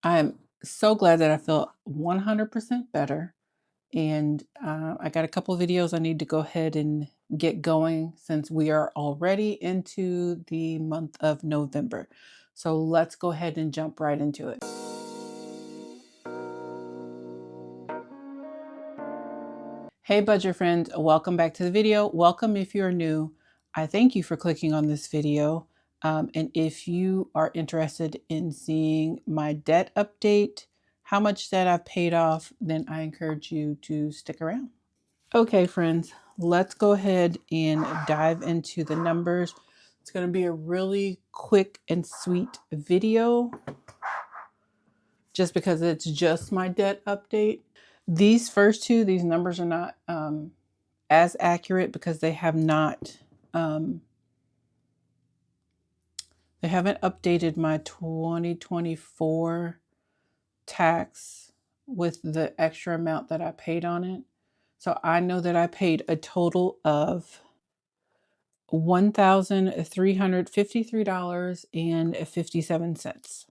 I'm so glad that I feel 100% better. And I got a couple of videos I need to go ahead and get going since we are already into the month of November. So let's go ahead and jump right into it. Hey, budget friends, welcome back to the video. Welcome if you're new. I thank you for clicking on this video. And if you are interested in seeing my debt update, how much debt I've paid off, then I encourage you to stick around. Okay, friends, let's go ahead and dive into the numbers. It's going to be a really quick and sweet video just because it's just my debt update. These first two, these numbers are not as accurate because they have not, they haven't updated my 2024 tax with the extra amount that I paid on it. So I know that I paid a total of $1,353.57.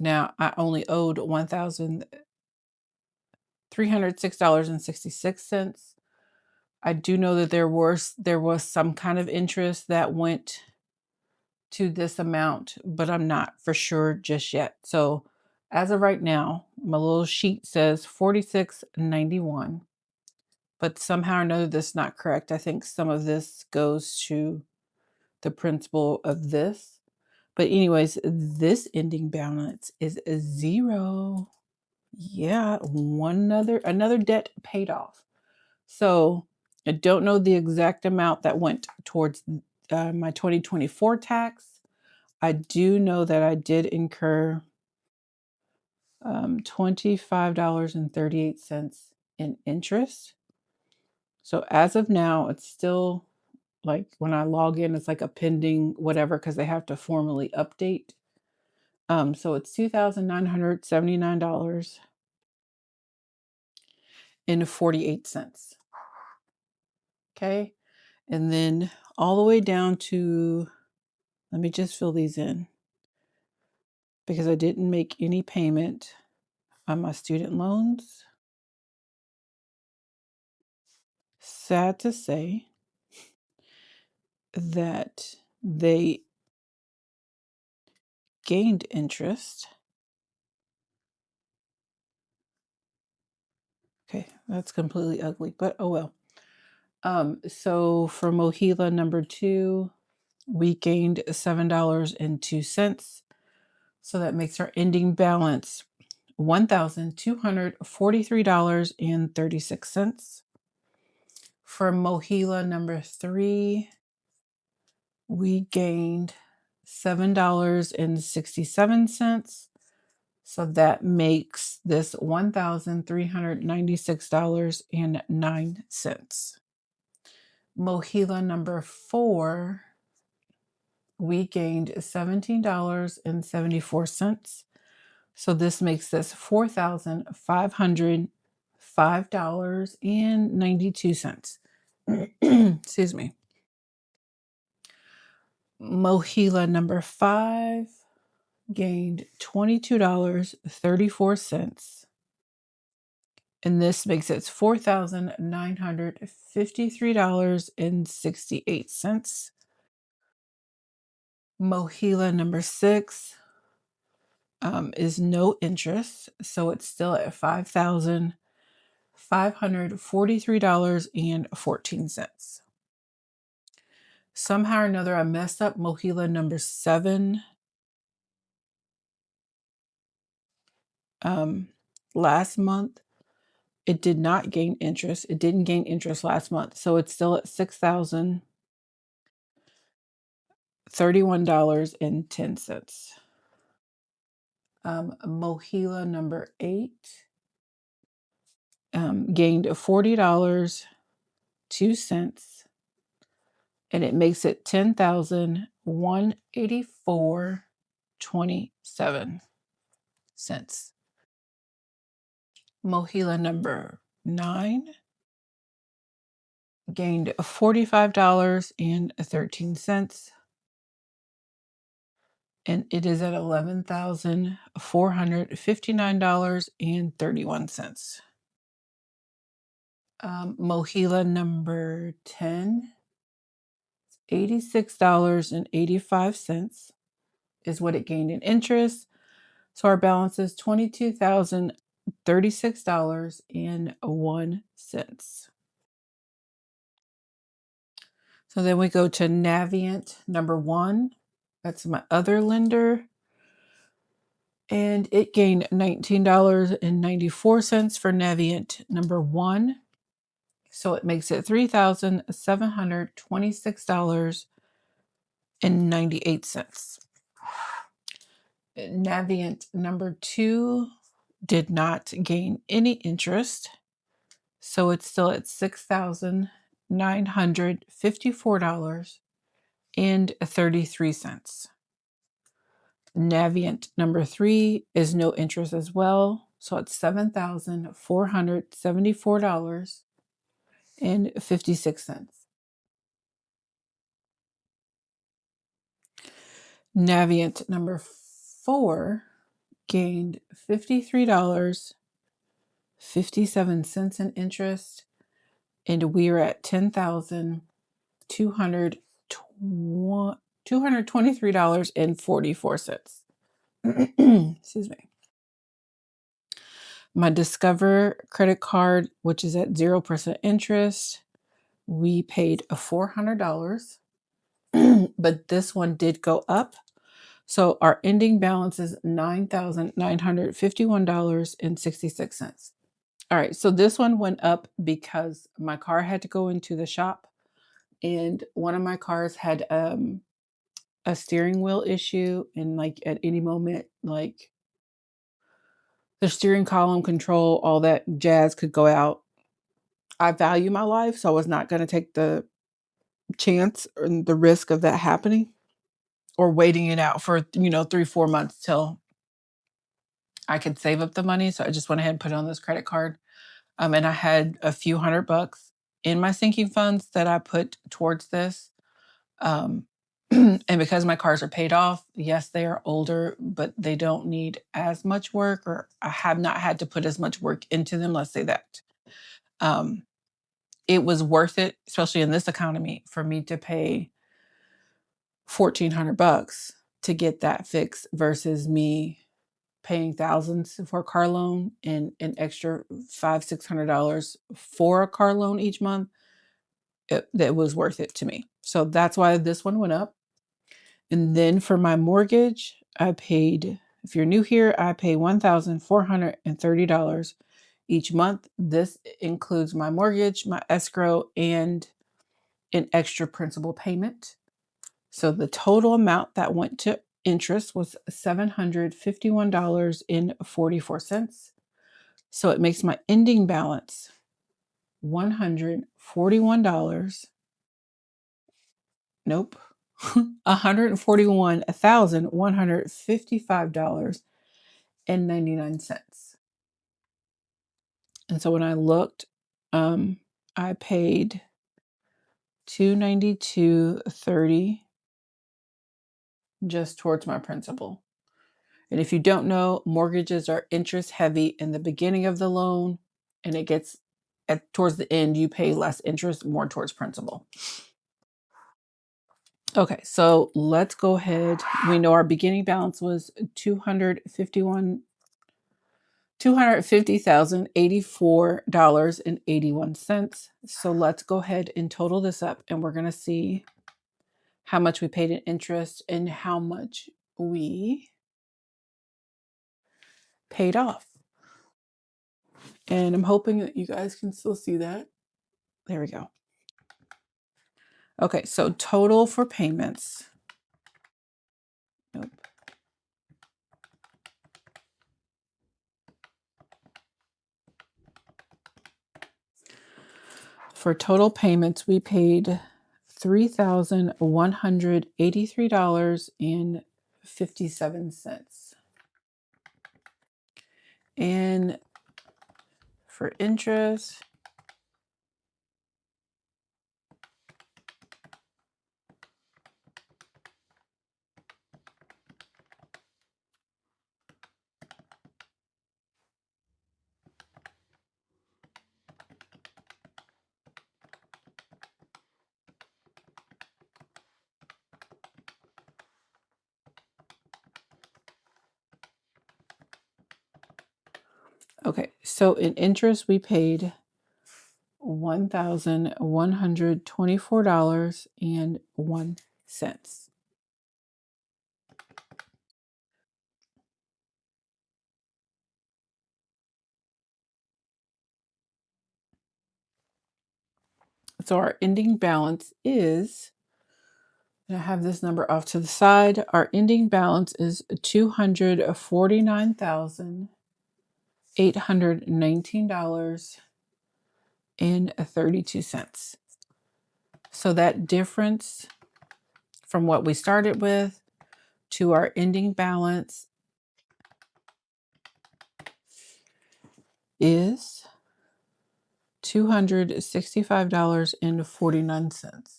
Now I only owed $1,306.66. I do know that there was some kind of interest that went to this amount, but I'm not for sure just yet. So as of right now, my little sheet says $46.91, but somehow or another this is not correct. I think some of this goes to the principal of this. But anyways, this ending balance is a zero. Yeah, another debt paid off. So I don't know the exact amount that went towards my 2024 tax. I do know that I did incur $25.38 in interest. So as of now, it's still like when I log in, it's like a pending whatever because they have to formally update. So it's $2,979.48. Okay. And then all the way down to, let me just fill these in because I didn't make any payment on my student loans. Sad to say that they gained interest. Okay, that's completely ugly, but oh well. So for Mohila number 2, we gained $7.02. So that makes our ending balance $1,243.36. For Mohila number 3, we gained $7.67. So that makes this $1,396.09. Mohila number 4, we gained $17.74. So this makes this $4,505.92. Excuse me. Mohila number 5 gained $22.34. And this makes it $4,953.68. Mohila number 6 is no interest, so it's still at $5,543.14. Somehow or another, I messed up Mohila number 7 last month. It did not gain interest. It didn't gain interest last month, so it's still at $6,031.10. Mohila number 8 gained $40.02, and it makes it $10,184.27. Mohila number 9 gained $45.13. and it is at $11,459.31. Mohila number 10, $86.85 is what it gained in interest. So our balance is $22,036.01. So then we go to Navient number 1. That's my other lender. And it gained $19.94 for Navient number 1. So it makes it $3,726.98. Navient number 2 did not gain any interest. So it's still at $6,954.33. Navient number 3 is no interest as well. So it's $7,474.56. Navient number 4 gained $53.57 in interest, and we're at $10,223.44. Excuse me. My Discover credit card, which is at 0% interest, we paid $400, but this one did go up. So our ending balance is $9,951.66. All right, so this one went up because my car had to go into the shop, and one of my cars had a steering wheel issue, and like at any moment, like the steering column control, all that jazz could go out. I value my life, so I was not going to take the chance and the risk of that happening or waiting it out for 3-4 months till I could save up the money. So I just went ahead and put it on this credit card. And I had a few $100 in my sinking funds that I put towards this. And because my cars are paid off, yes, they are older, but they don't need as much work, or I have not had to put as much work into them. Let's say that. It was worth it, especially in this economy, for me to pay $1,400 to get that fixed versus me paying thousands for a car loan and an extra $500-$600 for a car loan each month. That was worth it to me. So that's why this one went up. And then for my mortgage, I paid, if you're new here, I pay $1,430 each month. This includes my mortgage, my escrow, and an extra principal payment. So the total amount that went to interest was $751.44. So it makes my ending balance $141. Nope. $141,155.99. And so when I looked, I paid $292.30 just towards my principal. And if you don't know, mortgages are interest heavy in the beginning of the loan, and it gets towards the end, you pay less interest, more towards principal. Okay, so let's go ahead. We know our beginning balance was $250,084.81. So let's go ahead and total this up, and we're going to see how much we paid in interest and how much we paid off. And I'm hoping that you guys can still see that. There we go. Okay, so total for payments. Nope. For total payments, we paid $3,183.57. And for interest, Okay, so in interest, we paid $1,124.01. So our ending balance is, and I have this number off to the side, our ending balance is $249,819.32. So that difference from what we started with to our ending balance is $265.49.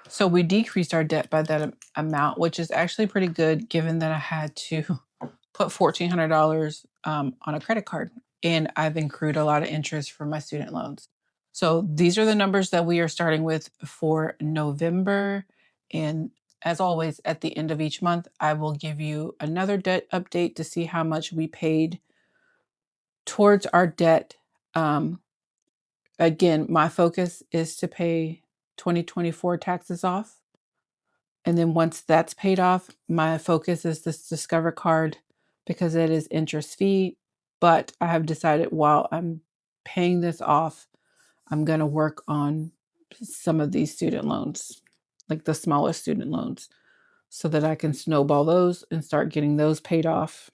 So we decreased our debt by that amount, which is actually pretty good given that I had to put $1,400 on a credit card, and I've accrued a lot of interest for my student loans. So these are the numbers that we are starting with for November. And as always, at the end of each month, I will give you another debt update to see how much we paid towards our debt. Again, my focus is to pay 2024 taxes off. And then once that's paid off, my focus is this Discover card because it is interest fee. But I have decided while I'm paying this off, I'm going to work on some of these student loans, like the smallest student loans, so that I can snowball those and start getting those paid off.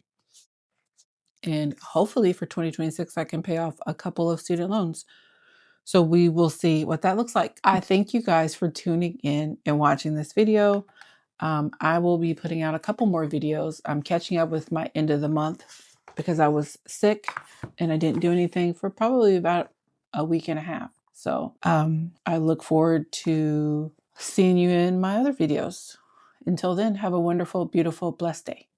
And hopefully for 2026, I can pay off a couple of student loans. So we will see what that looks like. I thank you guys for tuning in and watching this video. I will be putting out a couple more videos. I'm catching up with my end of the month because I was sick and I didn't do anything for probably about a week and a half. So I look forward to seeing you in my other videos. Until then, have a wonderful, beautiful, blessed day.